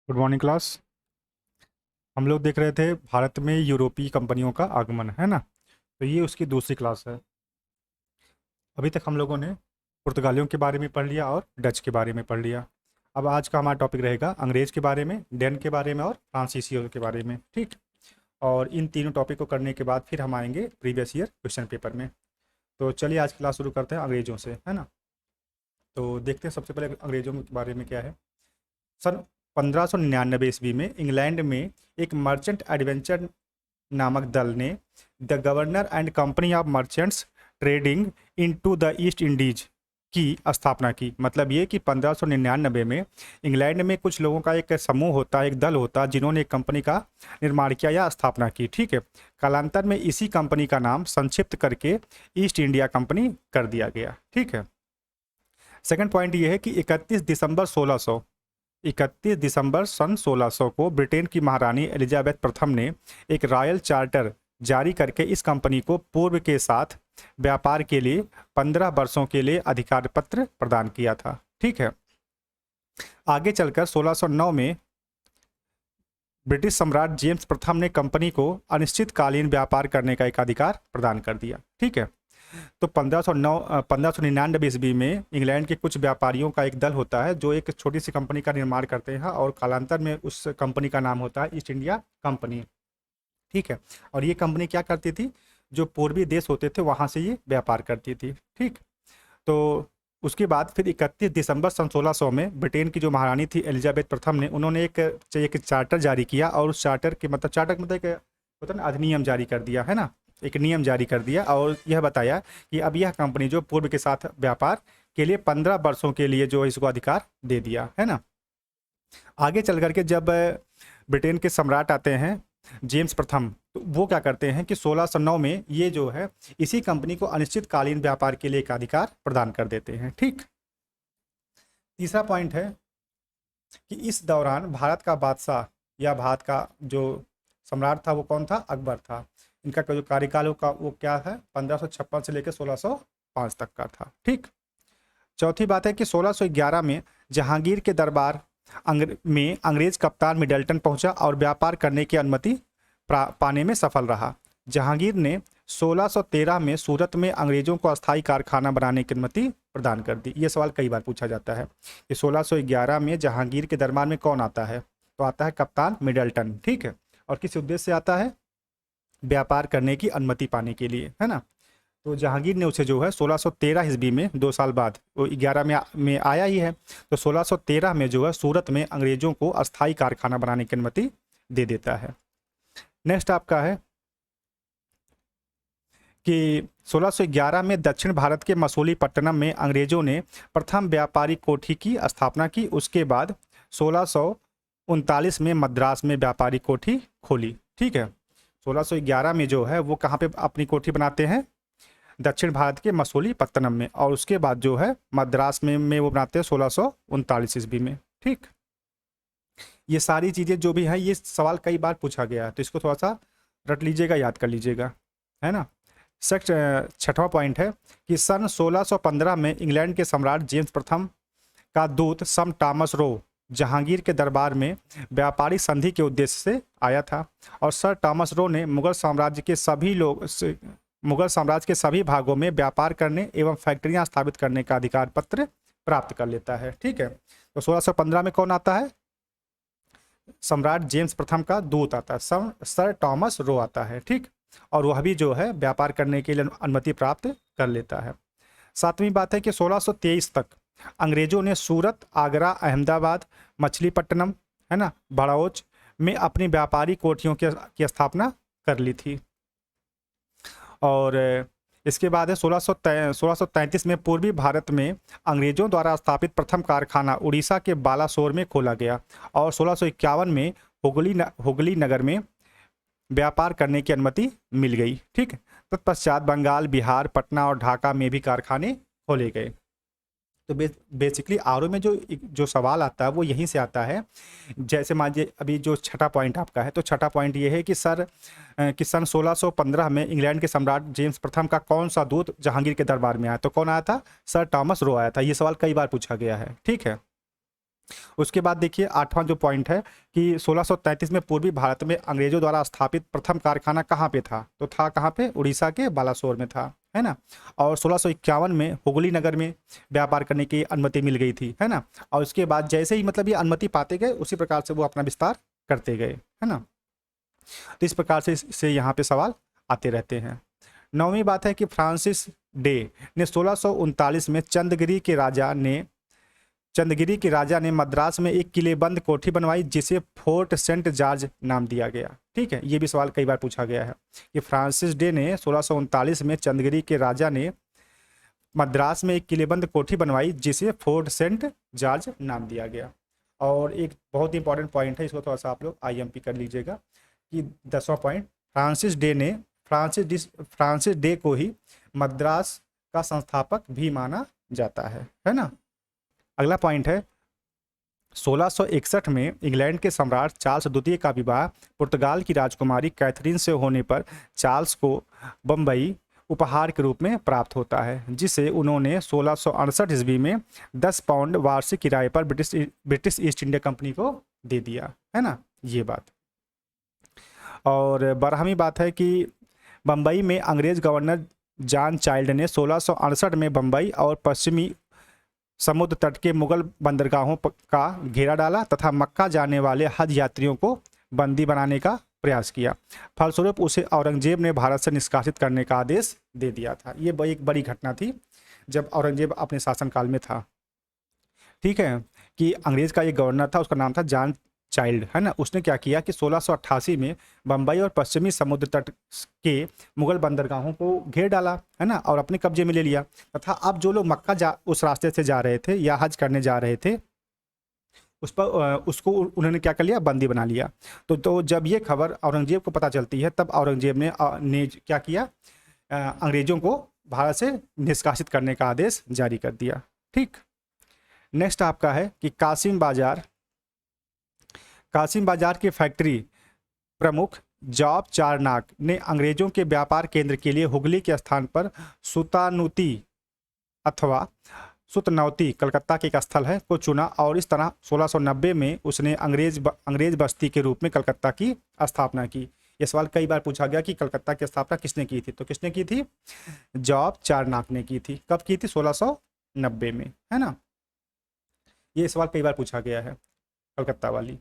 Good morning class. हम लोग देख रहे थे भारत में यूरोपीय कंपनियों का आगमन, है ना। तो ये उसकी दूसरी क्लास है। अभी तक हम लोगों ने पुर्तगालियों के बारे में पढ़ लिया और डच के बारे में पढ़ लिया। अब आज का हमारा टॉपिक रहेगा अंग्रेज़ के बारे में, डेन के बारे में और फ्रांसीसियों के बारे में, ठीक। और इन तीनों टॉपिक को करने के बाद फिर हम आएंगे प्रीवियस ईयर क्वेश्चन पेपर में। तो चलिए आज क्लास शुरू करते हैं अंग्रेज़ों से, है ना। तो देखते हैं सबसे पहले अंग्रेज़ों के बारे में क्या है। सन 1599 ईस्वी में इंग्लैंड में एक मर्चेंट एडवेंचर नामक दल ने the governor and company of merchants trading into the East Indies की स्थापना की। मतलब ये कि 1599 में इंग्लैंड में कुछ लोगों का एक समूह होता है, एक दल होता है, जिन्होंने एक कंपनी का निर्माण किया या स्थापना की, ठीक है। कालांतर में इसी कंपनी का नाम संक्षिप्त करके ईस्ट इंडिया कंपनी कर दिया गया, ठीक है। सेकंड पॉइंट ये है कि 31 दिसंबर सन 1600 को ब्रिटेन की महारानी एलिजाबेथ प्रथम ने एक रॉयल चार्टर जारी करके इस कंपनी को पूर्व के साथ व्यापार के लिए 15 वर्षों के लिए अधिकार पत्र प्रदान किया था, ठीक है। आगे चलकर 1609 में ब्रिटिश सम्राट जेम्स प्रथम ने कंपनी को अनिश्चितकालीन व्यापार करने का एक अधिकार प्रदान कर दिया, ठीक है। तो 1599 ईस्वी में इंग्लैंड के कुछ व्यापारियों का एक दल होता है जो एक छोटी सी कंपनी का निर्माण करते हैं और कालांतर में उस कंपनी का नाम होता है ईस्ट इंडिया कंपनी, ठीक है। और ये कंपनी क्या करती थी, जो पूर्वी देश होते थे वहाँ से ये व्यापार करती थी, ठीक। तो उसके बाद फिर 31 दिसंबर सन 1600 में ब्रिटेन की जो महारानी थी एलिजाबेथ प्रथम ने, उन्होंने एक चार्टर जारी किया और उस चार्टर के मतलब एक होता है ना, अधिनियम जारी कर दिया, है ना। एक नियम जारी कर दिया और यह बताया कि अब यह कंपनी जो पूर्व के साथ व्यापार के लिए 15 वर्षों के लिए जो इसको अधिकार दे दिया, है ना। आगे चल करके जब ब्रिटेन के सम्राट आते हैं जेम्स प्रथम, तो वो क्या करते हैं कि 1609 में ये जो है इसी कंपनी को अनिश्चितकालीन व्यापार के लिए एक अधिकार प्रदान कर देते हैं, ठीक। तीसरा पॉइंट है कि इस दौरान भारत का बादशाह या भारत का जो सम्राट था वो कौन था, अकबर था। इनका जो कार्यकाल का वो क्या है, 1556 से लेकर 1605 तक का था, ठीक। चौथी बात है कि 1611 में जहांगीर के दरबार में अंग्रेज कप्तान मिडल्टन पहुंचा और व्यापार करने की अनुमति पाने में सफल रहा। जहांगीर ने 1613 में सूरत में अंग्रेजों को अस्थायी कारखाना बनाने की अनुमति प्रदान कर दी। ये सवाल कई बार पूछा जाता है कि 1611 में जहांगीर के दरबार में कौन आता है, तो आता है कप्तान मिडल्टन, ठीक है। और किस उद्देश्य से आता है, व्यापार करने की अनुमति पाने के लिए, है ना। तो जहांगीर ने उसे जो है 1613 ईस्वी में 2 साल बाद, वो 11 में आया ही है, तो 1613 में जो है सूरत में अंग्रेजों को अस्थायी कारखाना बनाने की अनुमति दे देता है। नेक्स्ट आपका है कि 1611 में दक्षिण भारत के मसूलीपट्टनम में अंग्रेजों ने प्रथम व्यापारी कोठी की स्थापना की। उसके बाद 1639 में मद्रास में व्यापारी कोठी खोली, ठीक है। 1611 में जो है वो कहाँ पे अपनी कोठी बनाते हैं, दक्षिण भारत के मसूलीपट्टनम में, और उसके बाद जो है मद्रास में वो बनाते हैं 1639 ईस्वी में, ठीक। ये सारी चीज़ें जो भी हैं ये सवाल कई बार पूछा गया है, तो इसको थोड़ा सा रट लीजिएगा, याद कर लीजिएगा, है ना। छठवां पॉइंट है कि सन 1615 में इंग्लैंड के सम्राट जेम्स प्रथम का दूत सम टॉमस रो जहांगीर के दरबार में व्यापारी संधि के उद्देश्य से आया था और सर टॉमस रो ने मुगल साम्राज्य के सभी भागों में व्यापार करने एवं फैक्ट्रियां स्थापित करने का अधिकार पत्र प्राप्त कर लेता है, ठीक है। तो 1615 में कौन आता है, सम्राट जेम्स प्रथम का दूत आता है, सर टॉमस रो आता है, ठीक। और वह भी जो है व्यापार करने के लिए अनुमति प्राप्त कर लेता है। सातवीं बात है कि 1623 तक अंग्रेजों ने सूरत, आगरा, अहमदाबाद, मछलीपट्टनम, है ना, बड़ौच में अपनी व्यापारी कोठियों की स्थापना कर ली थी। और इसके बाद है 1633 में पूर्वी भारत में अंग्रेजों द्वारा स्थापित प्रथम कारखाना उड़ीसा के बालासोर में खोला गया और 1651 में हुगली नगर में व्यापार करने की अनुमति मिल गई, ठीक। तत्पश्चात बंगाल, बिहार, पटना और ढाका में भी कारखाने खोले गए। तो बेसिकली आरओ में जो सवाल आता है वो यहीं से आता है। जैसे मान लीजिए अभी जो छठा पॉइंट आपका है, तो छठा पॉइंट ये है कि सन 1615 में इंग्लैंड के सम्राट जेम्स प्रथम का कौन सा दूत जहांगीर के दरबार में आया, तो कौन आया था, सर टॉमस रो आया था। ये सवाल कई बार पूछा गया है, ठीक है। उसके बाद देखिए 8वां जो पॉइंट है कि 1633 में पूर्वी भारत में अंग्रेजों द्वारा स्थापित प्रथम कारखाना कहाँ पे था, तो था कहाँ पे, उड़ीसा के बालासोर में था, है ना। और 1651 में हुगली नगर में व्यापार करने की अनुमति मिल गई थी, है ना। और उसके बाद जैसे ही मतलब ये अनुमति पाते गए उसी प्रकार से वो अपना विस्तार करते गए, है ना। तो इस प्रकार से यहाँ पे सवाल आते रहते हैं। 9वीं बात है कि फ्रांसिस डे ने 1639 में चंदगिरी के राजा ने मद्रास में एक किलेबंद कोठी बनवाई जिसे फोर्ट सेंट जॉर्ज नाम दिया गया। ठीक है, ये भी सवाल कई बार पूछा गया है कि फ्रांसिस डे ने 1639 में चंदगिरी के राजा ने मद्रास में एक किलेबंद कोठी बनवाई जिसे फोर्ट सेंट जॉर्ज नाम दिया गया। और एक बहुत ही इंपॉर्टेंट पॉइंट है, इसको थोड़ा सा आप लोग IMP कर लीजिएगा कि 10वां पॉइंट, फ्रांसिस डे को ही मद्रास का संस्थापक भी माना जाता है ना। अगला पॉइंट है 1661 में इंग्लैंड के सम्राट चार्ल्स द्वितीय का विवाह पुर्तगाल की राजकुमारी कैथरीन से होने पर चार्ल्स को बम्बई उपहार के रूप में प्राप्त होता है, जिसे उन्होंने 1668 ईस्वी में 10 पाउंड वार्षिक किराए पर ब्रिटिश ईस्ट इंडिया कंपनी को दे दिया, है ना, ये बात। और 12वीं बात है कि बम्बई में अंग्रेज गवर्नर जॉन चाइल्ड ने 1668 में बम्बई और पश्चिमी समुद्र तट के मुगल बंदरगाहों का घेरा डाला तथा मक्का जाने वाले हज यात्रियों को बंदी बनाने का प्रयास किया। फलस्वरूप उसे औरंगजेब ने भारत से निष्कासित करने का आदेश दे दिया था। ये एक बड़ी घटना थी जब औरंगजेब अपने शासनकाल में था। ठीक है, कि अंग्रेज का एक गवर्नर था, उसका नाम था जॉन चाइल्ड, है ना। उसने क्या किया कि 1688 में बम्बई और पश्चिमी समुद्र तट के मुगल बंदरगाहों को घेर डाला, है ना, और अपने कब्जे में ले लिया तथा अब जो लोग मक्का उस रास्ते से जा रहे थे या हज करने जा रहे थे उसको उन्होंने क्या कर लिया, बंदी बना लिया। तो जब ये खबर औरंगजेब को पता चलती है तब औरंगजेब ने क्या किया, अंग्रेजों को भारत से निष्कासित करने का आदेश जारी कर दिया। ठीक, नेक्स्ट आपका है कि कासिम बाजार की फैक्ट्री प्रमुख जॉब चारनाक ने अंग्रेजों के व्यापार केंद्र के लिए हुगली के स्थान पर सुतानुती अथवा सुतनौती, कलकत्ता के एक स्थल है, को चुना और इस तरह 1690 में उसने अंग्रेज बस्ती के रूप में कलकत्ता की स्थापना की। यह सवाल कई बार पूछा गया कि कलकत्ता की स्थापना किसने की थी, तो किसने की थी, जॉब चारनाक ने की थी। कब की थी, 1690 में, है ना। ये सवाल कई बार पूछा गया है कलकत्ता वाली।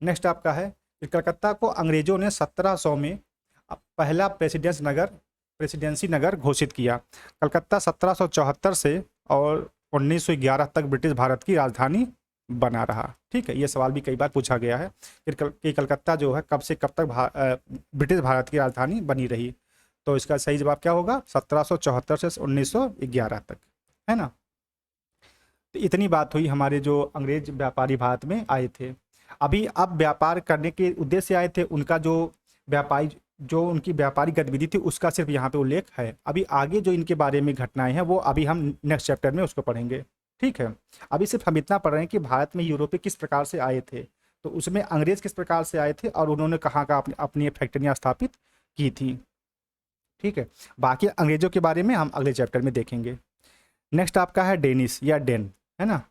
नेक्स्ट आपका है कि कलकत्ता को अंग्रेजों ने 1700 में पहला प्रेसिडेंसी नगर घोषित किया। कलकत्ता 1774 से और 1911 तक ब्रिटिश भारत की राजधानी बना रहा। ठीक है, ये सवाल भी कई बार पूछा गया है कि कलकत्ता जो है कब से कब तक ब्रिटिश भारत की राजधानी बनी रही, तो इसका सही जवाब क्या होगा, 1774 से 1911 तक, है ना। तो इतनी बात हुई हमारे जो अंग्रेज व्यापारी भारत में आए थे। अब व्यापार करने के उद्देश्य से आए थे, उनका जो उनकी व्यापारिक गतिविधि थी उसका सिर्फ यहाँ पे उल्लेख है। अभी आगे जो इनके बारे में घटनाएं हैं वो अभी हम नेक्स्ट चैप्टर में उसको पढ़ेंगे। ठीक है, अभी सिर्फ हम इतना पढ़ रहे हैं कि भारत में यूरोपीय किस प्रकार से आए थे, तो उसमें अंग्रेज किस प्रकार से आए थे और उन्होंने कहाँ का अपनी फैक्ट्रियाँ स्थापित की थी। ठीक है, बाकी अंग्रेजों के बारे में हम अगले चैप्टर में देखेंगे। नेक्स्ट आपका है डेनिस या डेन, है ना।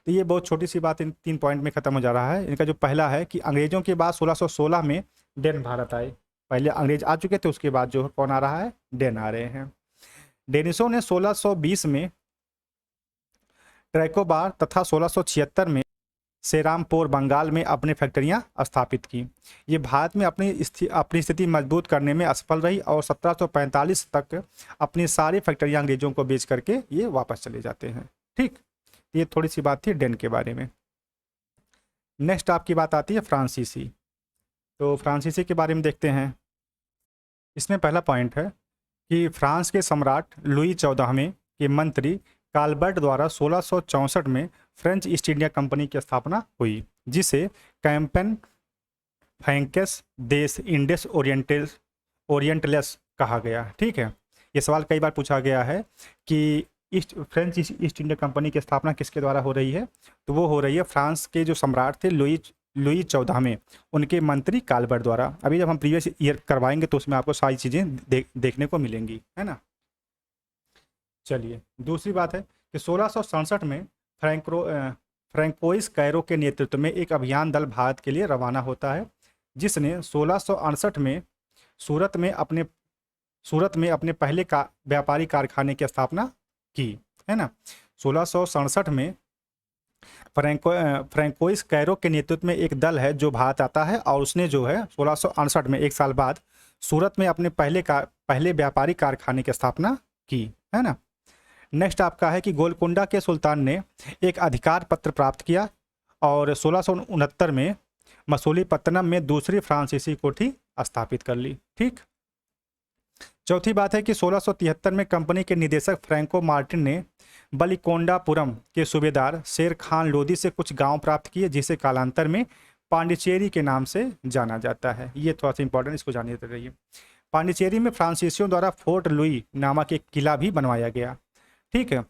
तो ये बहुत छोटी सी बात इन 3 पॉइंट में खत्म हो जा रहा है। इनका जो पहला है कि अंग्रेजों के बाद 1616 में डेन भारत आए। पहले अंग्रेज आ चुके थे, उसके बाद जो कौन आ रहा है, डेन आ रहे हैं। डेनिसों ने 1620 में ट्रैकोबार तथा 1676 में सेरामपुर बंगाल में अपनी फैक्ट्रियां स्थापित की। ये भारत में अपनी स्थिति मजबूत करने में असफल रही और 1745 तक अपनी सारी फैक्ट्रियां अंग्रेजों को बेच करके ये वापस चले जाते हैं। ठीक, ये थोड़ी सी बात थी डेन के बारे में। नेक्स्ट आपकी बात आती है फ्रांसीसी। तो फ्रांसीसी के बारे में देखते हैं। इसमें पहला पॉइंट है कि फ्रांस के सम्राट लुई 14वें के मंत्री काल्बर्ट द्वारा 1664 में फ्रेंच ईस्ट इंडिया कंपनी की स्थापना हुई, जिसे कैंपेन फ्रैंकेस देश इंडिस ओरिएंटलेस कहा गया। ठीक है, ये सवाल कई बार पूछा गया है कि फ्रेंच ईस्ट इंडिया कंपनी की स्थापना किसके द्वारा हो रही है, तो वो हो रही है फ्रांस के जो सम्राट थे लुई 14वें, उनके मंत्री काल्बर्ट द्वारा। अभी जब हम प्रीवियस ईयर करवाएंगे तो उसमें आपको सारी चीज़ें देखने को मिलेंगी, है ना। चलिए, दूसरी बात है कि 1667 में फ्रैंकोइस कैरो के नेतृत्व में एक अभियान दल भारत के लिए रवाना होता है, जिसने 1668 में सूरत में अपने पहले का व्यापारी कारखाने की स्थापना की, है ना। 1667 में फ्रैंकोइस कैरो के नेतृत्व में एक दल है जो भारत आता है, और उसने जो है 1668 में, एक साल बाद, सूरत में अपने पहले व्यापारी कारखाने की स्थापना की, है ना। नेक्स्ट आपका है कि गोलकुंडा के सुल्तान ने एक अधिकार पत्र प्राप्त किया और 1669 में मसूलीपट्टनम में दूसरी फ्रांसीसी कोठी स्थापित कर ली। ठीक। चौथी बात है कि 1673 में कंपनी के निदेशक फ्रैंको मार्टिन ने बलिकोंडापुरम के सूबेदार शेर खान लोदी से कुछ गांव प्राप्त किए, जिसे कालांतर में पांडिचेरी के नाम से जाना जाता है। ये थोड़ा सा इंपॉर्टेंट, इसको जानिए रहिए। पांडिचेरी में फ्रांसीसियों द्वारा फोर्ट लुई नामक एक किला भी बनवाया गया। ठीक है।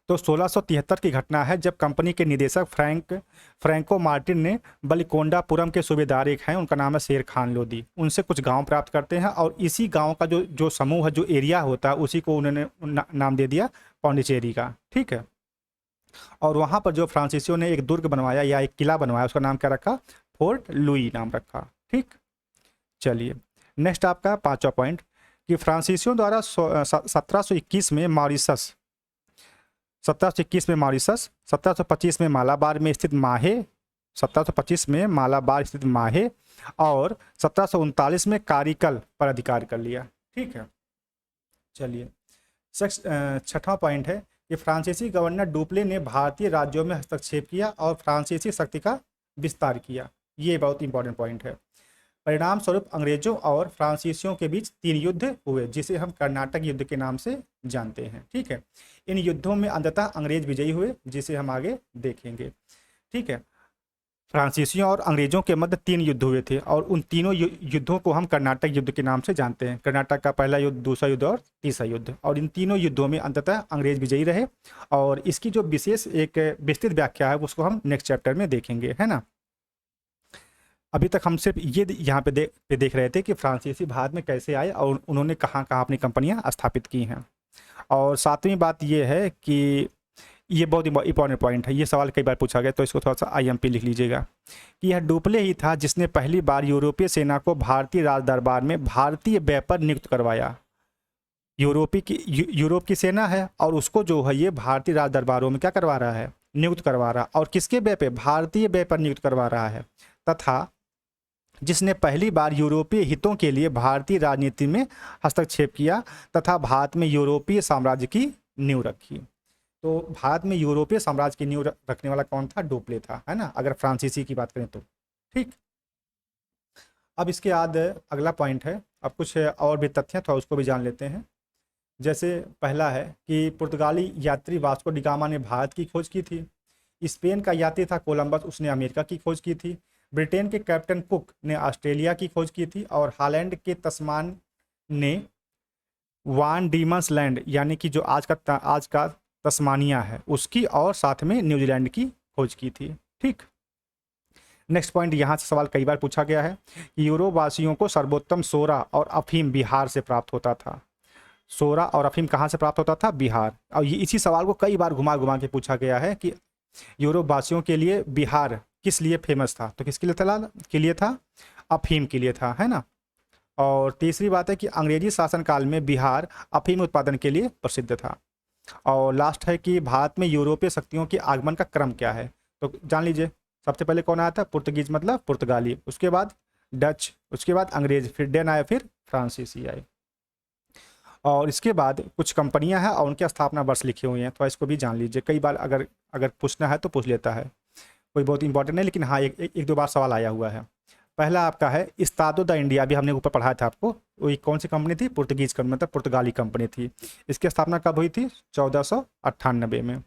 तो 1673 की घटना है जब कंपनी के निदेशक फ्रैंको मार्टिन ने बलिकोंडापुरम के सूबेदार एक हैं, उनका नाम है शेर खान लोदी, उनसे कुछ गांव प्राप्त करते हैं, और इसी गांव का जो समूह है, जो एरिया होता है, उसी को उन्होंने नाम दे दिया पांडिचेरी का। ठीक है। और वहाँ पर जो फ्रांसीसियों ने एक दुर्ग बनवाया या एक किला बनवाया, उसका नाम क्या रखा? फोर्ट लुई नाम रखा। ठीक। चलिए नेक्स्ट आपका पांचवा पॉइंट कि फ्रांसीसियों द्वारा 1721 में मॉरिशस, 1725 में मालाबार में स्थित माहे, 1725 में मालाबार स्थित माहे, और 1739 में कारिकल पर अधिकार कर लिया। ठीक है। चलिए छठवां पॉइंट है कि फ्रांसीसी गवर्नर डुप्ले ने भारतीय राज्यों में हस्तक्षेप किया और फ्रांसीसी शक्ति का विस्तार किया। ये बहुत इंपॉर्टेंट पॉइंट है। परिणाम स्वरूप अंग्रेजों और फ्रांसीसियों के बीच 3 युद्ध हुए, जिसे हम कर्नाटक युद्ध के नाम से जानते हैं। ठीक है। इन युद्धों में अंततः अंग्रेज विजयी हुए, जिसे हम आगे देखेंगे। ठीक है। फ्रांसीसियों और अंग्रेजों के मध्य 3 युद्ध हुए थे, और उन तीनों युद्धों को हम कर्नाटक युद्ध के नाम से जानते हैं। कर्नाटक का पहला युद्ध, दूसरा युद्ध और तीसरा युद्ध। और इन तीनों युद्धों में अंततः अंग्रेज विजयी रहे, और इसकी जो विशेष एक विस्तृत व्याख्या है उसको हम नेक्स्ट चैप्टर में देखेंगे, है ना। अभी तक हम सिर्फ ये यहाँ पे देख रहे थे कि फ्रांसीसी भारत में कैसे आए और उन्होंने कहाँ कहाँ अपनी कंपनियाँ स्थापित की हैं। और सातवीं बात ये है कि ये बहुत इंपॉर्टेंट पॉइंट है, ये सवाल कई बार पूछा गया, तो इसको थोड़ा सा IMP लिख लीजिएगा कि यह डुप्ले ही था जिसने पहली बार यूरोपीय सेना को भारतीय राज दरबार में भारतीय व्यय पर नियुक्त करवाया। यूरोप की सेना है, और उसको जो है ये भारतीय राज दरबारों में क्या करवा रहा है? नियुक्त करवा रहा। और किसके व्यय पे? भारतीय व्यय पर नियुक्त करवा रहा है। तथा जिसने पहली बार यूरोपीय हितों के लिए भारतीय राजनीति में हस्तक्षेप किया तथा भारत में यूरोपीय साम्राज्य की नींव रखी। तो भारत में यूरोपीय साम्राज्य की नींव रखने वाला कौन था? डुप्ले था, है ना, अगर फ्रांसीसी की बात करें तो। ठीक। अब इसके बाद अगला पॉइंट है, अब कुछ और भी तथ्य था, उसको भी जान लेते हैं। जैसे पहला है कि पुर्तगाली यात्री वास्को डी गामा ने भारत की खोज की थी। स्पेन का यात्री था कोलंबस, उसने अमेरिका की खोज की थी। ब्रिटेन के कैप्टन कुक ने ऑस्ट्रेलिया की खोज की थी, और हॉलैंड के तस्मान ने वान डीमंस लैंड, यानी कि जो आज का तस्मानिया है, उसकी, और साथ में न्यूजीलैंड की खोज की थी। ठीक। नेक्स्ट पॉइंट, यहाँ से सवाल कई बार पूछा गया है कि यूरोप वासियों को सर्वोत्तम सोरा और अफीम बिहार से प्राप्त होता था। सोरा और अफीम कहाँ से प्राप्त होता था? बिहार। और ये इसी सवाल को कई बार घुमा घुमा के पूछा गया है कि यूरोप वासियों के लिए बिहार किस लिए फेमस था? तो किसके लिए था? अफीम के लिए था, है ना। और तीसरी बात है कि अंग्रेजी शासनकाल में बिहार अफीम उत्पादन के लिए प्रसिद्ध था। और लास्ट है कि भारत में यूरोपीय शक्तियों के आगमन का क्रम क्या है? तो जान लीजिए। सबसे पहले कौन आया था? पुर्तगीज मतलब पुर्तगाली, उसके बाद डच, उसके बाद अंग्रेज, फिर डेन आए, फिर फ्रांसीसी आए। और इसके बाद कुछ कंपनियां हैं और उनके स्थापना वर्ष लिखे हुए हैं, तो इसको भी जान लीजिए। कई बार अगर पूछना है तो पूछ लेता है, कोई बहुत इंपॉर्टेंट नहीं, लेकिन हाँ एक दो बार सवाल आया हुआ है। पहला आपका है इस्तादो द इंडिया, अभी हमने ऊपर पढ़ाया था आपको, वही कौन सी कंपनी थी? पुर्तगीज कंपनी, मतलब पुर्तगाली कंपनी थी। इसकी स्थापना कब हुई थी? 1498 में।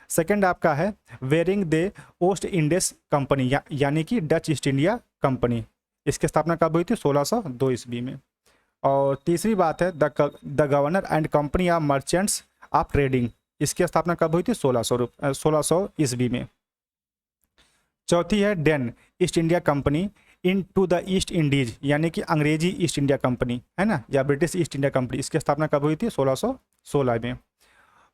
सेकंड आपका है वेरिंग दे ओस्ट इंडियस कंपनी, यानी कि डच ईस्ट इंडिया कंपनी। इसकी स्थापना कब हुई थी? 1602 ईस्वी में। और तीसरी बात है the governor and company of merchants of trading. इसकी स्थापना कब हुई थी? 1600 ईस्वी में। चौथी है Dane East India Company into the East Indies, यानी कि अंग्रेजी ईस्ट इंडिया कंपनी, है ना, या ब्रिटिश ईस्ट इंडिया कंपनी। इसकी स्थापना कब हुई थी? 1616 में।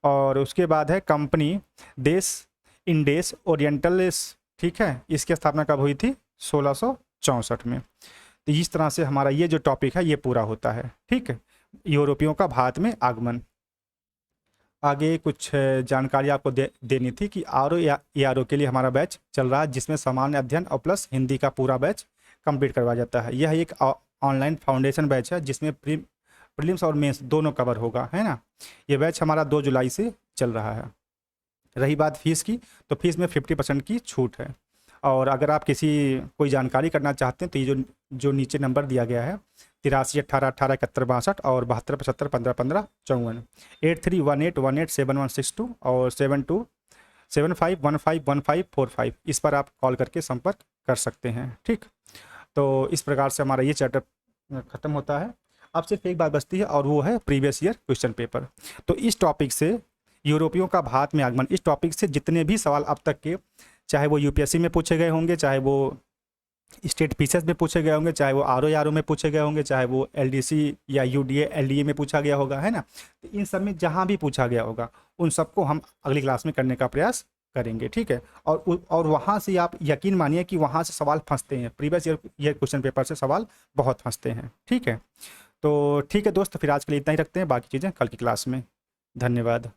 और उसके बाद है कंपनी देश इंडेस ओरिएंटलिस, ठीक है, इसकी स्थापना कब हुई थी? 1664 में। तो इस तरह से हमारा ये जो टॉपिक है ये पूरा होता है, ठीक है, यूरोपियों का भारत में आगमन। आगे कुछ जानकारी आपको देनी थी कि आर ओ के लिए हमारा बैच चल रहा है, जिसमें सामान्य अध्ययन और प्लस हिंदी का पूरा बैच कंप्लीट करवाया जाता है। यह एक ऑनलाइन फाउंडेशन बैच है जिसमें प्रीलिम्स और मेंस दोनों कवर होगा, है ना। ये बैच हमारा 2 जुलाई से चल रहा है। रही बात फीस की, तो फीस में 50% की छूट है। और अगर आप कोई जानकारी करना चाहते हैं तो ये जो नीचे नंबर दिया गया है 8318187162 और 7275151554, 8318187162 और 7275151545, इस पर आप कॉल करके संपर्क कर सकते हैं, ठीक। तो इस प्रकार से हमारा ये चैप्टर ख़त्म होता है। अब सिर्फ एक बात बचती है और वो है प्रीवियस ईयर क्वेश्चन पेपर। तो इस टॉपिक से, यूरोपियों का भारत में आगमन, इस टॉपिक से जितने भी सवाल अब तक के, चाहे वो यूपीएससी में पूछे गए होंगे, चाहे वो स्टेट पीसीएस में पूछे गए होंगे, चाहे वो आरओ में पूछे गए होंगे, चाहे वो एलडीसी या यूडीए एलडीए में पूछा गया होगा, है ना, तो इन सब में जहाँ भी पूछा गया होगा उन सबको हम अगली क्लास में करने का प्रयास करेंगे, ठीक है। और वहाँ से आप यकीन मानिए कि वहाँ से सवाल फंसते हैं, प्रीवियस ईयर क्वेश्चन पेपर से सवाल बहुत फंसते हैं, ठीक है। तो ठीक है दोस्त, फिर आज के लिए इतना ही रखते हैं, बाकी चीज़ें कल की क्लास में। धन्यवाद।